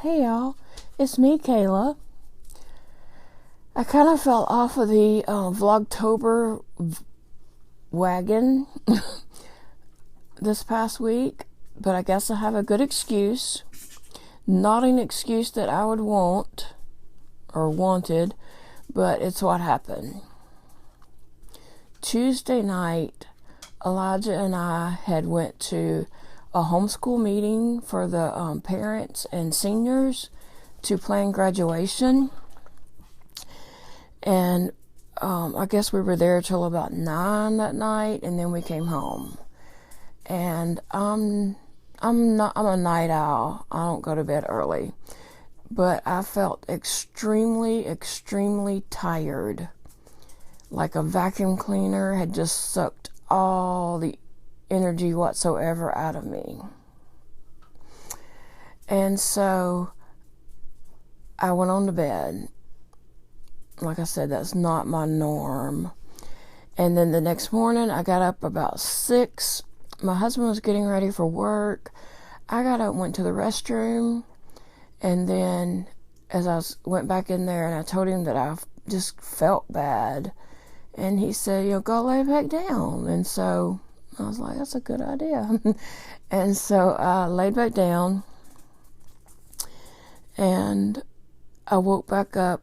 Hey y'all, it's me, Kayla. I kind of fell off of the Vlogtober wagon this past week, but I guess I have a good excuse. Not an excuse that I would want or wanted, but it's what happened. Tuesday night, Elijah and I had went to a homeschool meeting for the parents and seniors to plan graduation. And I guess we were there till about 9 that night, and then we came home. And I'm a night owl. I don't go to bed early. But I felt extremely tired. Like a vacuum cleaner had just sucked all the energy whatsoever out of me. And so I went on to bed. Like I said, that's not my norm. And then the next morning, I got up about 6. My husband was getting ready for work. I got up and went to the restroom. And then as I went back in there and I told him that I just felt bad. And he said, go lay back down. And so I was like, that's a good idea. And so I laid back down. And I woke back up.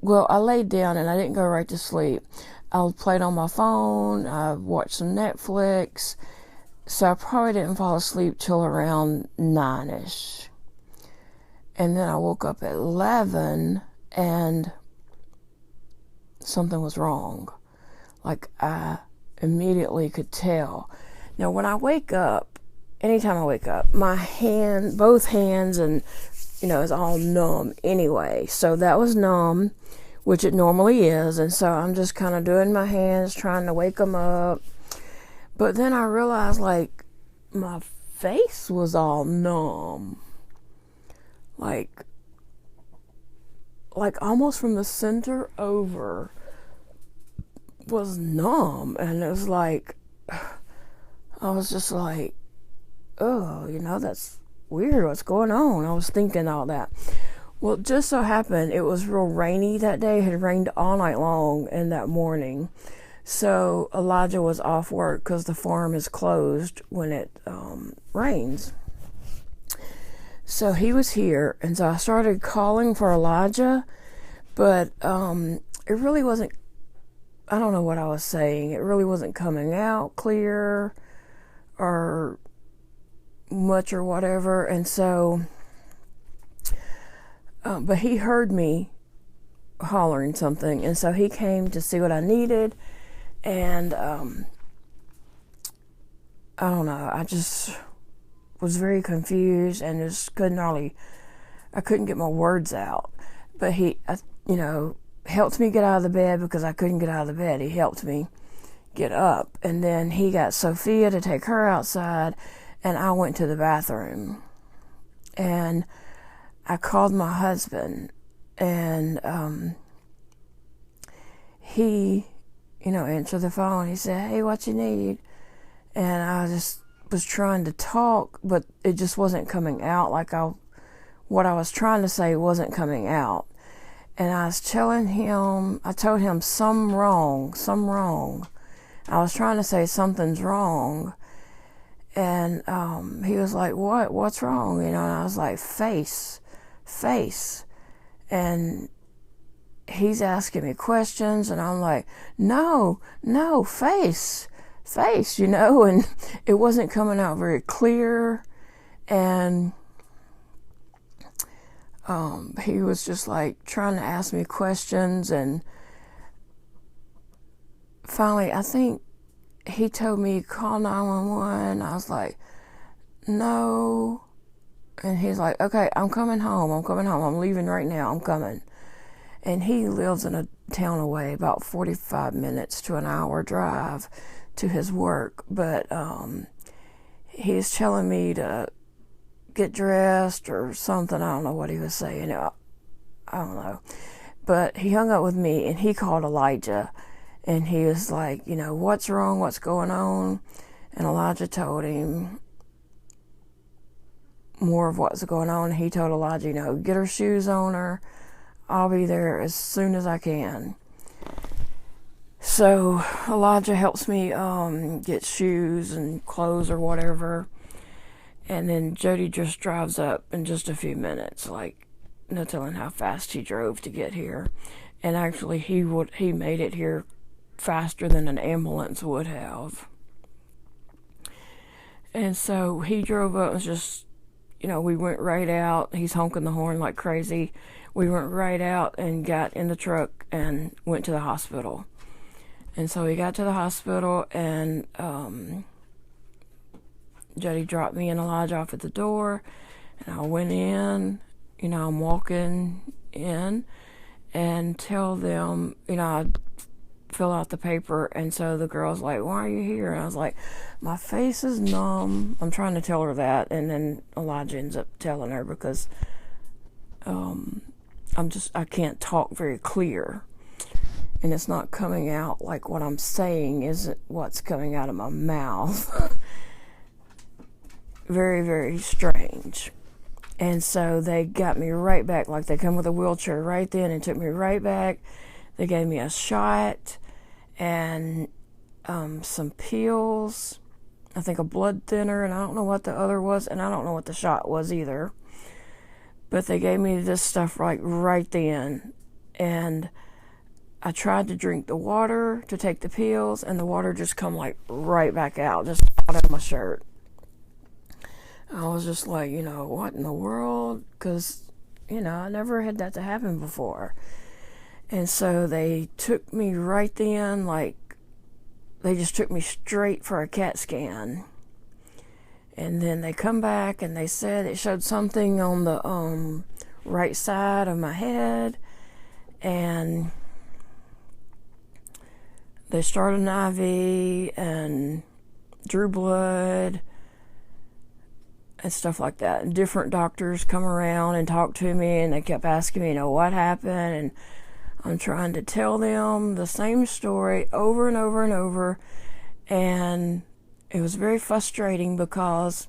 Well, I laid down and I didn't go right to sleep. I played on my phone. I watched some Netflix. So I probably didn't fall asleep till around 9ish. And then I woke up at 11 and something was wrong. Like I immediately could tell. Now when I wake up, anytime I wake up, my hand, both hands and, is all numb anyway. So that was numb, which it normally is. And so I'm just kind of doing my hands, trying to wake them up. But then I realized like my face was all numb. Like almost from the center over was numb. And it was like, I was just like, oh, that's weird. What's going on? I was thinking all that. Well, it just so happened it was real rainy that day. It had rained all night long and that morning. So Elijah was off work because the farm is closed when it rains. So he was here, and so I started calling for Elijah, but it really wasn't, I don't know what I was saying. It really wasn't coming out clear or much or whatever. And so, but he heard me hollering something, and so he came to see what I needed. And I don't know, I just was very confused and just I couldn't get my words out. But he, helped me get out of the bed because I couldn't get out of the bed. He helped me get up. And then he got Sophia to take her outside, and I went to the bathroom. And I called my husband, and he, answered the phone. He said, hey, what you need? And I just was trying to talk, but it just wasn't coming out. What I was trying to say wasn't coming out. And I was telling him, I told him something wrong. I was trying to say something's wrong. And he was like, what's wrong? And I was like, face. And he's asking me questions, and I'm like, no, face, and it wasn't coming out very clear. And he was just like trying to ask me questions, and finally, I think he told me call 911. I was like, no. And he's like, okay, I'm coming home. I'm leaving right now. I'm coming. And he lives in a town away, about 45 minutes to an hour drive to his work. But he's telling me to get dressed or something. I don't know what he was saying. I don't know. But he hung up with me, and he called Elijah. And he was like, what's wrong? What's going on? And Elijah told him more of what's going on. He told Elijah, you know, get her shoes on her. I'll be there as soon as I can. So Elijah helps me get shoes and clothes or whatever. And then Jody just drives up in just a few minutes, like no telling how fast he drove to get here. And actually he made it here faster than an ambulance would have. And so he drove up and just, you know, we went right out. He's honking the horn like crazy. We went right out and got in the truck and went to the hospital. And so we got to the hospital, and Jody dropped me and Elijah off at the door, and I went in. You know, I'm walking in and tell them, you know, I fill out the paper, and so the girl's like, why are you here? And I was like, my face is numb. I'm trying to tell her that, and then Elijah ends up telling her because I can't talk very clear, and it's not coming out like what I'm saying isn't what's coming out of my mouth. Very, very strange. And so they got me right back, like they come with a wheelchair right then and took me right back. They gave me a shot and some pills, I think a blood thinner, and I don't know what the other was, and I don't know what the shot was either. But they gave me this stuff right then. And I tried to drink the water to take the pills, and the water just come like right back out, just out of my shirt. I was just like, you know, what in the world? Because, you know, I never had that to happen before. And so they took me right then, like, they just took me straight for a CAT scan. And then they come back and they said it showed something on the right side of my head. And they started an IV and drew blood and stuff like that. And different doctors come around and talk to me, and they kept asking me, you know, what happened? And I'm trying to tell them the same story over and over and over. And it was very frustrating because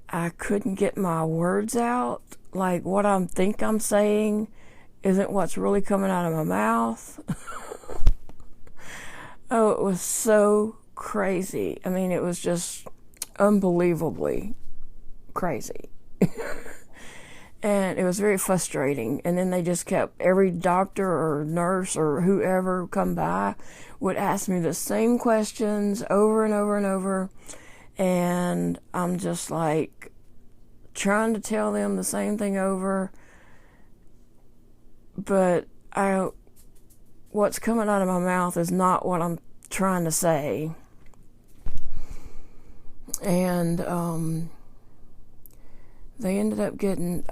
I couldn't get my words out. Like, what I think I'm saying isn't what's really coming out of my mouth. Oh, it was so crazy. I mean, it was just unbelievably crazy. And it was very frustrating. And then they just kept, every doctor or nurse or whoever come by would ask me the same questions over and over and over. And I'm just like trying to tell them the same thing over. But what's coming out of my mouth is not what I'm trying to say. And they ended up getting,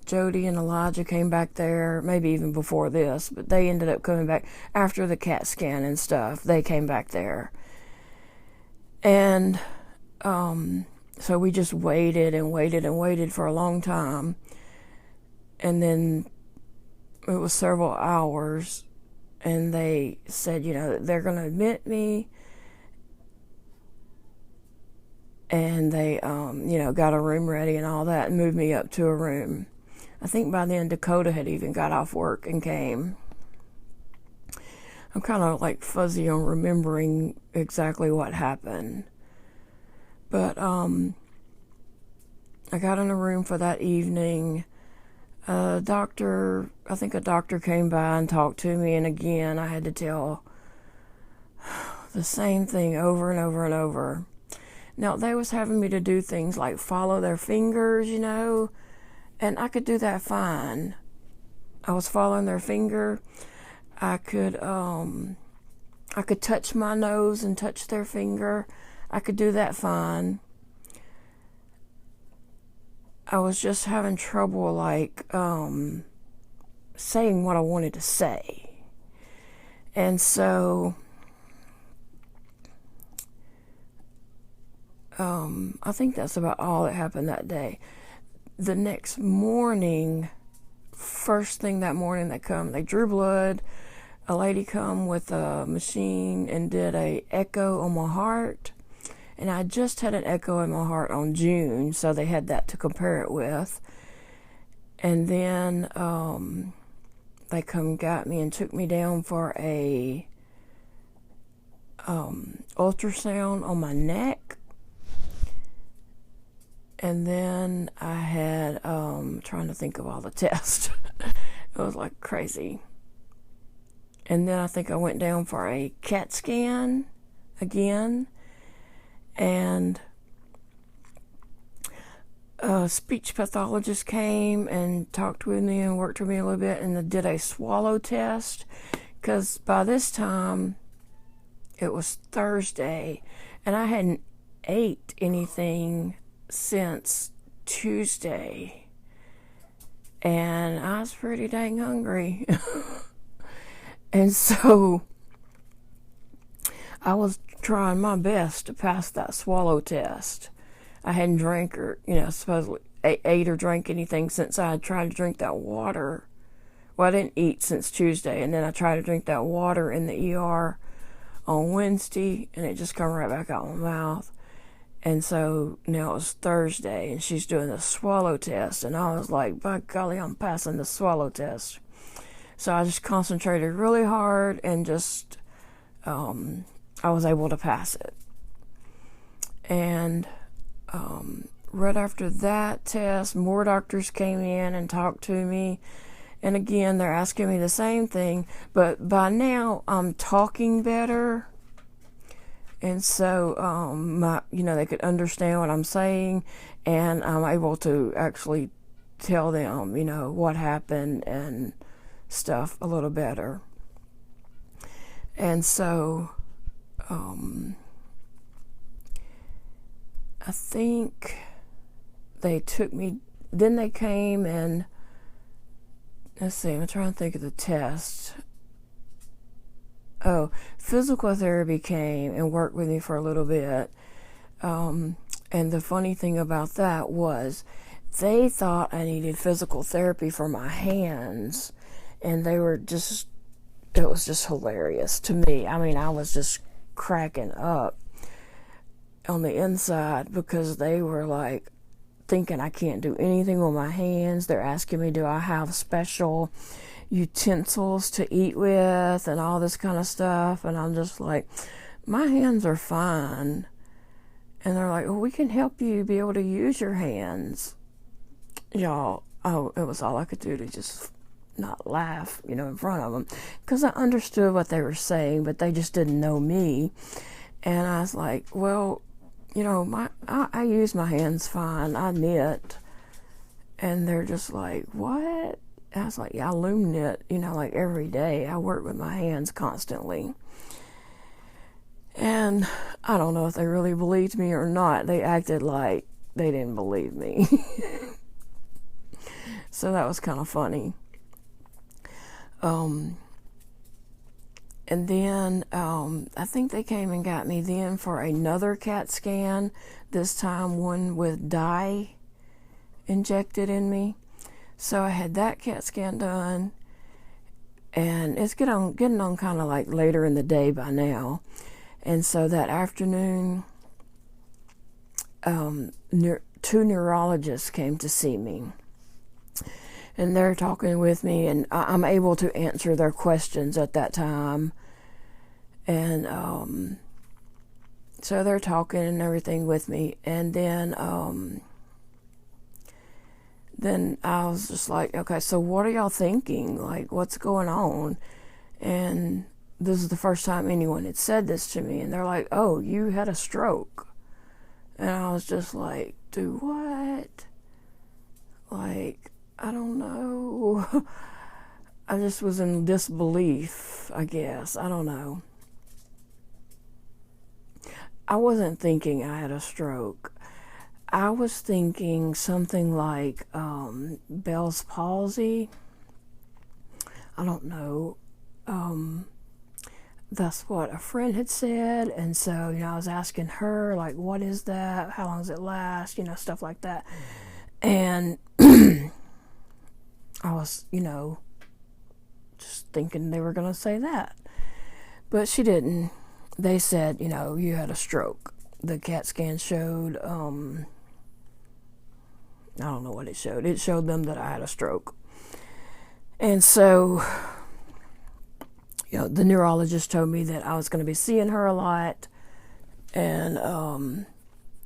Jody and Elijah came back there, maybe even before this, but they ended up coming back after the CAT scan and stuff. They came back there. And so we just waited and waited and waited for a long time. And then it was several hours, and they said, you know, they're going to admit me. And they, you know, got a room ready and all that and moved me up to a room. I think by then Dakota had even got off work and came. I'm kind of like fuzzy on remembering exactly what happened. But I got in a room for that evening. I think a doctor came by and talked to me, and again I had to tell the same thing over and over and over. Now, they was having me to do things like follow their fingers, you know, and I could do that fine. I was following their finger. I could touch my nose and touch their finger. I could do that fine. I was just having trouble, like, saying what I wanted to say. And so I think that's about all that happened that day. The next morning, first thing that morning they drew blood. A lady come with a machine and did a echo on my heart. And I just had an echo in my heart on June, so they had that to compare it with. And then they come got me and took me down for a ultrasound on my neck. And then I had trying to think of all the tests. It was like crazy. And then I think I went down for a CAT scan again, and a speech pathologist came and talked with me and worked with me a little bit, and did a swallow test, because by this time it was Thursday and I hadn't ate anything since Tuesday, and I was pretty dang hungry. And so I was trying my best to pass that swallow test. I hadn't drank or, supposedly ate or drank anything since I had tried to drink that water. Well, I didn't eat since Tuesday, and then I tried to drink that water in the ER on Wednesday, and it just come right back out of my mouth. And so now it was Thursday, and she's doing the swallow test, and I was like, by golly, I'm passing the swallow test. So I just concentrated really hard, and just I was able to pass it. And right after that test, more doctors came in and talked to me. And again, they're asking me the same thing, but by now I'm talking better. And so, they could understand what I'm saying, and I'm able to actually tell them, what happened and stuff a little better. And so, I think they took me, then they came and, let's see, I'm trying to think of the test. Oh, physical therapy came and worked with me for a little bit. And the funny thing about that was they thought I needed physical therapy for my hands. And they were just, it was just hilarious to me. I mean, I was just cracking up on the inside, because they were like thinking I can't do anything with my hands. They're asking me, do I have special utensils to eat with and all this kind of stuff. And I'm just like, my hands are fine. And they're like, well, we can help you be able to use your hands. Y'all, it was all I could do to just not laugh, in front of them, because I understood what they were saying, but they just didn't know me. And I was like, well, I use my hands fine. I knit. And they're just like, what? And I was like, yeah, I loom knit, like every day. I work with my hands constantly. And I don't know if they really believed me or not. They acted like they didn't believe me. So that was kind of funny. And then I think they came and got me then for another CAT scan, this time one with dye injected in me. So I had that CAT scan done, and it's getting on kind of like later in the day by now. And so that afternoon, two neurologists came to see me. And they're talking with me, and I'm able to answer their questions at that time. And so they're talking and everything with me. And then I was just like, okay, so what are y'all thinking? Like, what's going on? And this is the first time anyone had said this to me. And they're like, oh, you had a stroke. And I was just like, do what? Like, I don't know. I just was in disbelief, I guess. I don't know. I wasn't thinking I had a stroke. I was thinking something like Bell's palsy. I don't know. That's what a friend had said. And so, I was asking her, like, what is that? How long does it last? Stuff like that. And I was, just thinking they were going to say that. But she didn't. They said, you had a stroke. the CAT scan showed, I don't know what it showed. It showed them that I had a stroke. And so, the neurologist told me that I was going to be seeing her a lot and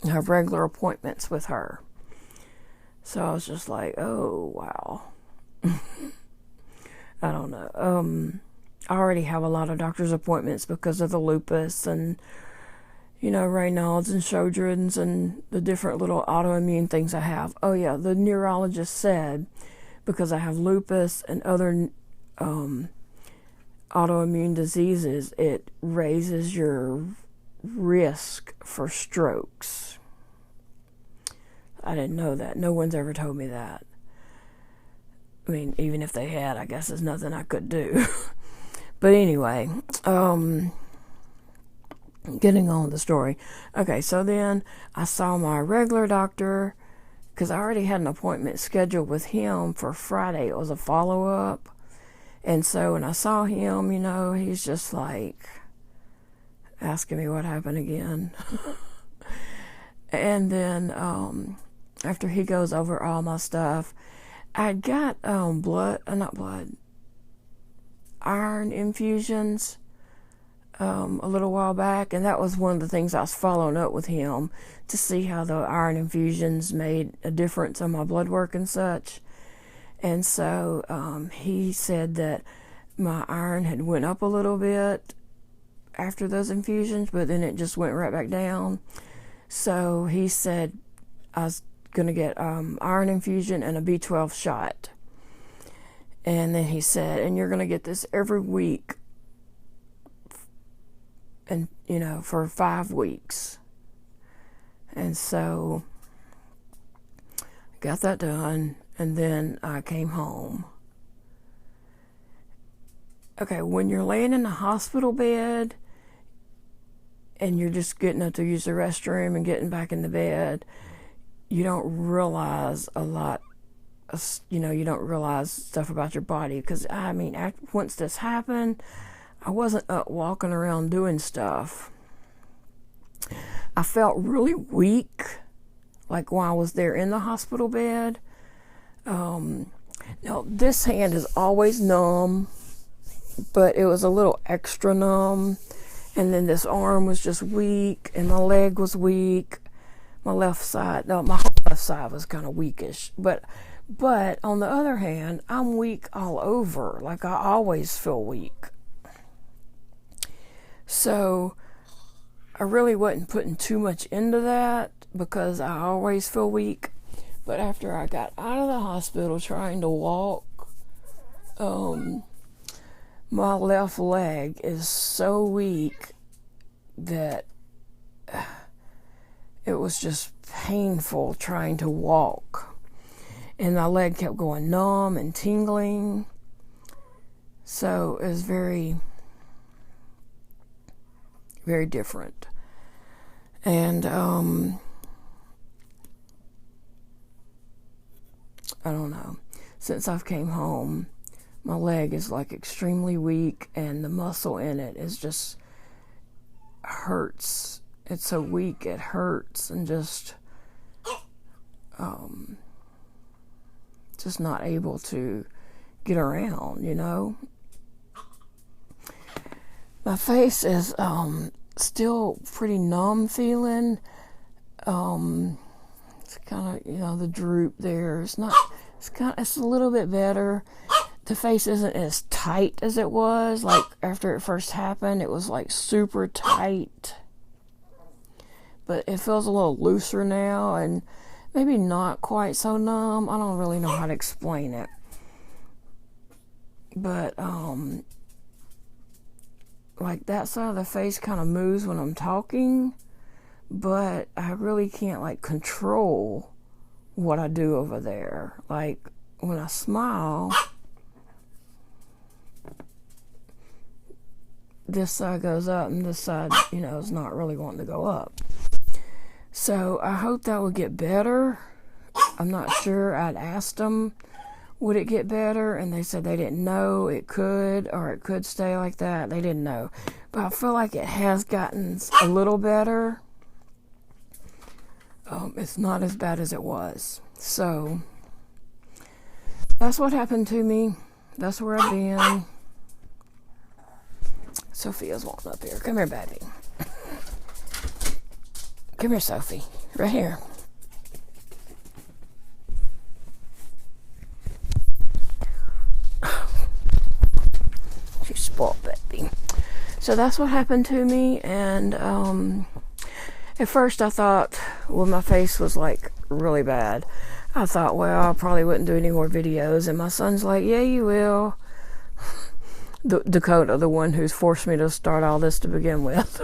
have regular appointments with her. So I was just like, oh, wow. I don't know. I already have a lot of doctor's appointments because of the lupus and, Raynaud's and Sjogren's and the different little autoimmune things I have. Oh, yeah, the neurologist said because I have lupus and other autoimmune diseases, it raises your risk for strokes. I didn't know that. No one's ever told me that. I mean, even if they had, I guess there's nothing I could do. But anyway, getting on with the story. Okay, so then I saw my regular doctor because I already had an appointment scheduled with him for Friday. It was a follow-up. And so when I saw him, he's just like asking me what happened again. And then after he goes over all my stuff, I got iron infusions a little while back, and that was one of the things I was following up with him to see how the iron infusions made a difference on my blood work and such. And so he said that my iron had went up a little bit after those infusions, but then it just went right back down. So he said I was going to get iron infusion and a B12 shot. And then he said, and you're going to get this every week, and for 5 weeks. And so I got that done, and then I came home. Okay, when you're laying in the hospital bed and you're just getting up to use the restroom and getting back in the bed, you don't realize a lot. You don't realize stuff about your body. Because, once this happened, I wasn't up walking around doing stuff. I felt really weak, like while I was there in the hospital bed. Now, this hand is always numb, but it was a little extra numb. And then this arm was just weak, and my leg was weak. My whole left side was kind of weakish. But on the other hand, I'm weak all over. Like, I always feel weak. So I really wasn't putting too much into that because I always feel weak. But after I got out of the hospital trying to walk, my left leg is so weak that it was just painful trying to walk. And my leg kept going numb and tingling. So it was very, very different. And I don't know. Since I've came home, my leg is like extremely weak, and the muscle in it is just hurts. It's so weak it hurts, and just not able to get around, My face is still pretty numb feeling. It's kind of, the droop there. It's a little bit better. The face isn't as tight as it was. Like, after it first happened, it was like super tight. But it feels a little looser now, and maybe not quite so numb. I don't really know how to explain it. But, like, that side of the face kind of moves when I'm talking, but I really can't, like, control what I do over there. Like, when I smile, this side goes up, and this side, is not really wanting to go up. So I hope that will get better. I'm not sure. I'd asked them, would it get better? And they said they didn't know. It could, or it could stay like that. They didn't know. But I feel like it has gotten a little better. it's not as bad as it was. So that's what happened to me. That's where I've been. Sophia's wanting up here. Come here, baby. Come here, Sophie. Right here. She's spoiled, baby. So that's what happened to me. And at first I thought, well, my face was like really bad. I thought, well, I probably wouldn't do any more videos. And my son's like, yeah, you will. Dakota, the one who's forced me to start all this to begin with.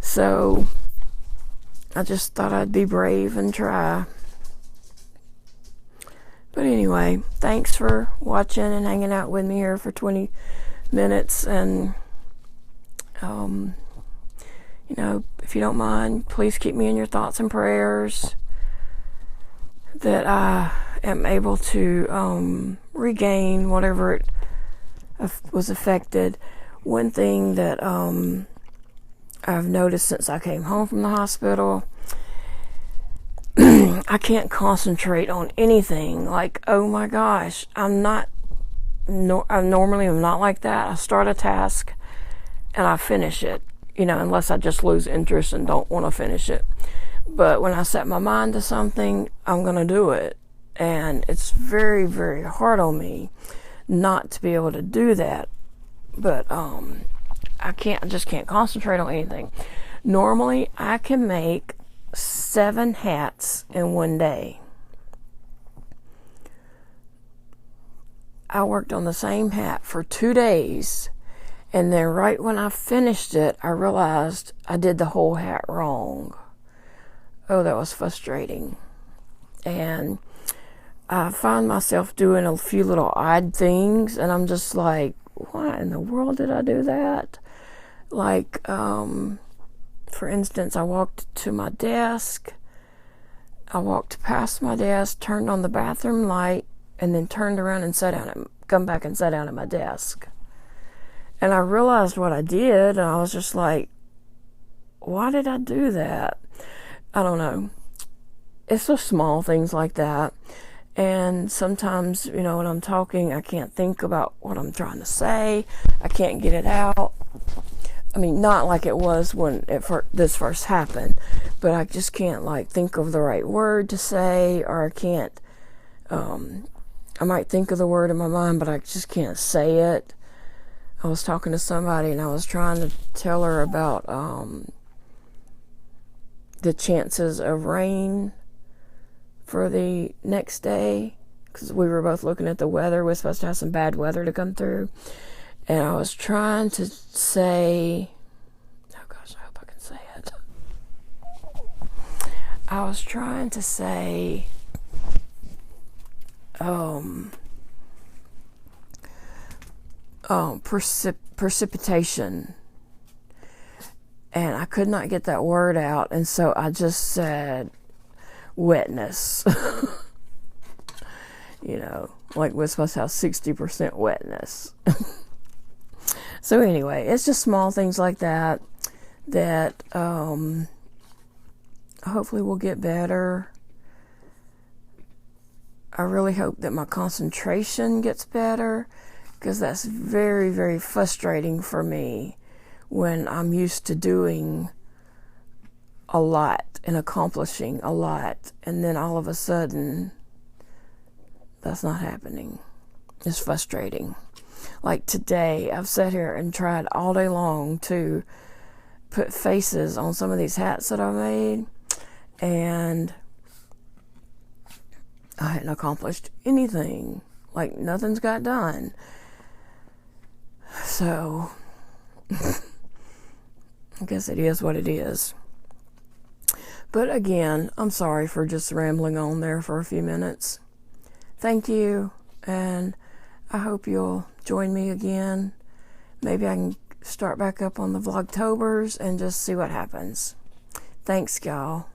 So I just thought I'd be brave and try. But anyway, thanks for watching and hanging out with me here for 20 minutes. And, you know, if you don't mind, please keep me in your thoughts and prayers, that I am able to regain whatever it was affected. One thing that I've noticed since I came home from the hospital, I can't concentrate on anything. Like, oh my gosh, I normally am not like that. I start a task and I finish it, you know, unless I just lose interest and don't want to finish it. But when I set my mind to something, I'm going to do it. And it's very, very hard on me not to be able to do that. But I just can't concentrate on anything. Normally, I can make 7 hats in one day. I worked on the same hat for 2 days, and then right when I finished it, I realized I did the whole hat wrong. Oh, that was frustrating. And I find myself doing a few little odd things, and I'm just like, why in the world did I do that? Like, for instance, I walked to my desk, I walked past my desk, turned on the bathroom light, and then turned around and sat down and come back and sat down at my desk. And I realized what I did, and I was just like, why did I do that? I don't know. It's just small things like that. And sometimes, you know, when I'm talking, I can't think about what I'm trying to say. I can't get it out. I mean, not like it was when this first happened, but I just can't, like, think of the right word to say, or I can't, I might think of the word in my mind, but I just can't say it. I was talking to somebody, and I was trying to tell her about the chances of rain for the next day, because we were both looking at the weather. We're supposed to have some bad weather to come through. And I was trying to say, oh gosh, I hope I can say it. I was trying to say, precipitation. And I could not get that word out. And so I just said wetness. You know, like we're supposed to have 60% wetness. So anyway, it's just small things like that hopefully will get better. I really hope that my concentration gets better, because that's very, very frustrating for me when I'm used to doing a lot and accomplishing a lot, and then all of a sudden that's not happening. It's frustrating. Like today, I've sat here and tried all day long to put faces on some of these hats that I made, and I hadn't accomplished anything. Like, nothing's got done. So, I guess it is what it is. But again, I'm sorry for just rambling on there for a few minutes. Thank you, and I hope you'll join me again. Maybe I can start back up on the Vlogtobers and just see what happens. Thanks, y'all.